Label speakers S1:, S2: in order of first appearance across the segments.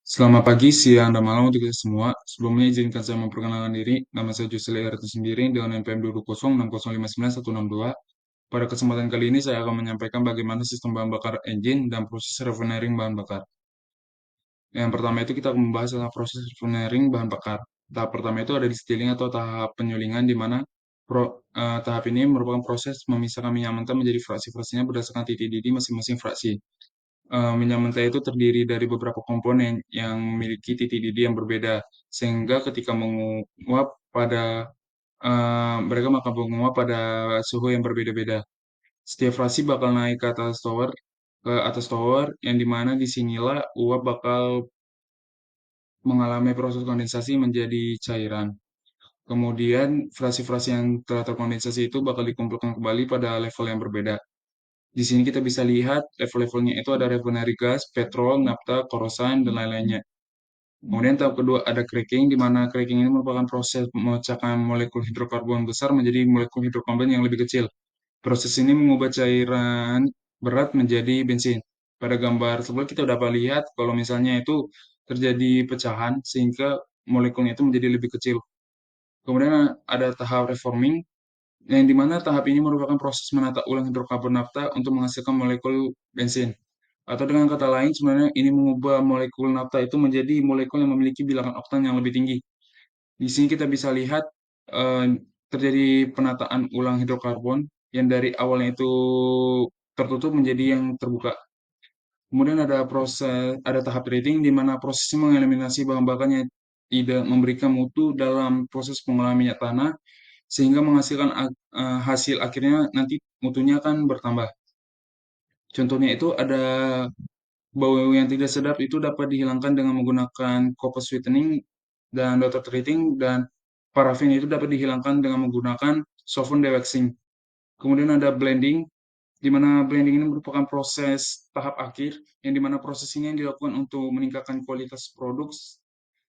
S1: Selamat pagi, siang, dan malam untuk kita semua. Sebelumnya izinkan saya memperkenalkan diri. Nama saya Jusili Ertu Sendiri dengan NPM 20060591162. Pada kesempatan kali ini saya akan menyampaikan bagaimana sistem bahan bakar engine dan proses refinery bahan bakar. Yang pertama itu kita akan membahas tentang proses refinery bahan bakar. Tahap pertama itu ada distilling atau tahap penyulingan di mana tahap ini merupakan proses memisahkan minyak mentah menjadi fraksi-fraksinya berdasarkan titik didih masing-masing fraksi. Minyak mentah itu terdiri dari beberapa komponen yang memiliki titik didih yang berbeda, sehingga ketika menguap mereka akan menguap pada suhu yang berbeda-beda. Setiap fraksi bakal naik ke atas tower, yang dimana disinilah uap bakal mengalami proses kondensasi menjadi cairan. Kemudian frasi-frasi yang telah terkondensasi itu bakal dikumpulkan kembali pada level yang berbeda. Di sini kita bisa lihat level-levelnya itu ada refinery gas, petrol, nafta, korosan, dan lain-lainnya. Kemudian tahap kedua ada cracking, di mana cracking ini merupakan proses memecahkan molekul hidrokarbon besar menjadi molekul hidrokarbon yang lebih kecil. Proses ini mengubah cairan berat menjadi bensin. Pada gambar sebelum kita dapat lihat kalau misalnya itu terjadi pecahan sehingga molekulnya itu menjadi lebih kecil. Kemudian ada tahap reforming, yang dimana tahap ini merupakan proses menata ulang hidrokarbon nafta untuk menghasilkan molekul bensin. Atau dengan kata lain, sebenarnya ini mengubah molekul nafta itu menjadi molekul yang memiliki bilangan oktan yang lebih tinggi. Di sini kita bisa lihat eh, terjadi penataan ulang hidrokarbon yang dari awalnya itu tertutup menjadi yang terbuka. Kemudian ada tahap treating di mana prosesnya mengeliminasi bahan bakar yang tidak memberikan mutu dalam proses pengolahan minyak tanah sehingga menghasilkan hasil akhirnya nanti mutunya akan bertambah. Contohnya itu ada bau yang tidak sedap itu dapat dihilangkan dengan menggunakan copper sweetening dan water treating, dan parafin itu dapat dihilangkan dengan menggunakan solvent dewaxing. Kemudian ada blending, di mana blending ini merupakan proses tahap akhir, yang dimana proses ini yang dilakukan untuk meningkatkan kualitas produk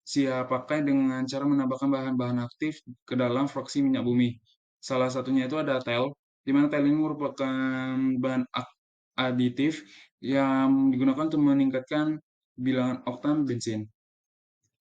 S1: siap pakai dengan cara menambahkan bahan-bahan aktif ke dalam fraksi minyak bumi. Salah satunya itu ada tel, di mana tel ini merupakan bahan aditif yang digunakan untuk meningkatkan bilangan oktan bensin.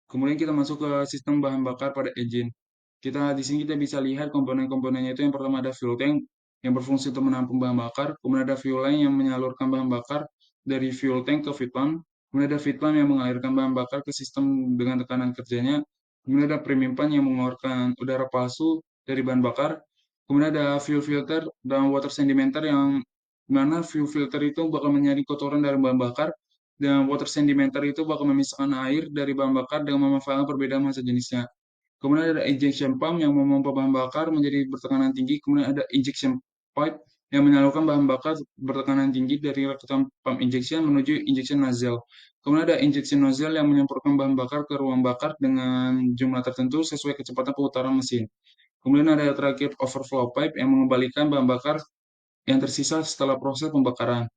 S1: Kemudian kita masuk ke sistem bahan bakar pada engine. Di sini kita bisa lihat komponen-komponennya itu yang pertama ada fuel tank yang berfungsi untuk menampung bahan bakar, kemudian ada fuel line yang menyalurkan bahan bakar dari fuel tank ke feed pump, kemudian ada feed pump yang mengalirkan bahan bakar ke sistem dengan tekanan kerjanya, kemudian ada premium pump yang mengeluarkan udara palsu dari bahan bakar, kemudian ada fuel filter dan water sedimenter yang mana fuel filter itu bakal menyaring kotoran dari bahan bakar, dan water sedimenter itu bakal memisahkan air dari bahan bakar dengan memanfaatkan perbedaan massa jenisnya. Kemudian ada injection pump yang memompa bahan bakar menjadi bertekanan tinggi. Kemudian ada injection pipe yang menyalurkan bahan bakar bertekanan tinggi dari rakitan pump injection menuju injection nozzle. Kemudian ada injection nozzle yang menyemprotkan bahan bakar ke ruang bakar dengan jumlah tertentu sesuai kecepatan pemutaran mesin. Kemudian ada terakhir overflow pipe yang mengembalikan bahan bakar yang tersisa setelah proses pembakaran.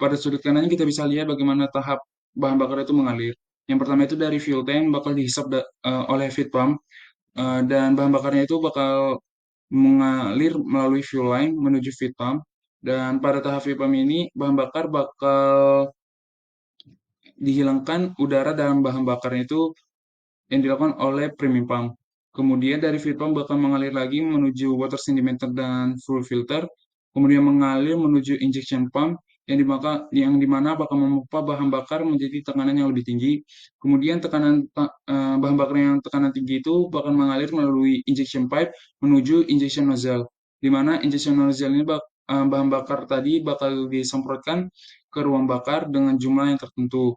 S1: Pada sudut kanannya kita bisa lihat bagaimana tahap bahan bakar itu mengalir. Yang pertama itu dari fuel tank bakal dihisap oleh feed pump, dan bahan bakarnya itu bakal mengalir melalui fuel line menuju feed pump, dan pada tahap feed pump ini bahan bakar bakal dihilangkan udara dalam bahan bakarnya itu yang dilakukan oleh premium pump. Kemudian dari feed pump bakal mengalir lagi menuju water sedimenter dan fuel filter, kemudian mengalir menuju injection pump yang dimana bakal memompa bahan bakar menjadi tekanan yang lebih tinggi. Kemudian bahan bakar yang tekanan tinggi itu bakal mengalir melalui injection pipe menuju injection nozzle, di mana injection nozzle ini bahan bakar tadi bakal disemprotkan ke ruang bakar dengan jumlah yang tertentu.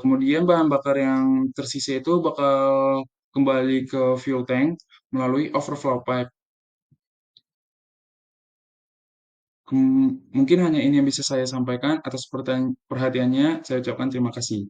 S1: Kemudian bahan bakar yang tersisa itu bakal kembali ke fuel tank melalui overflow pipe. Mungkin hanya ini yang bisa saya sampaikan. Atas perhatiannya, saya ucapkan terima kasih.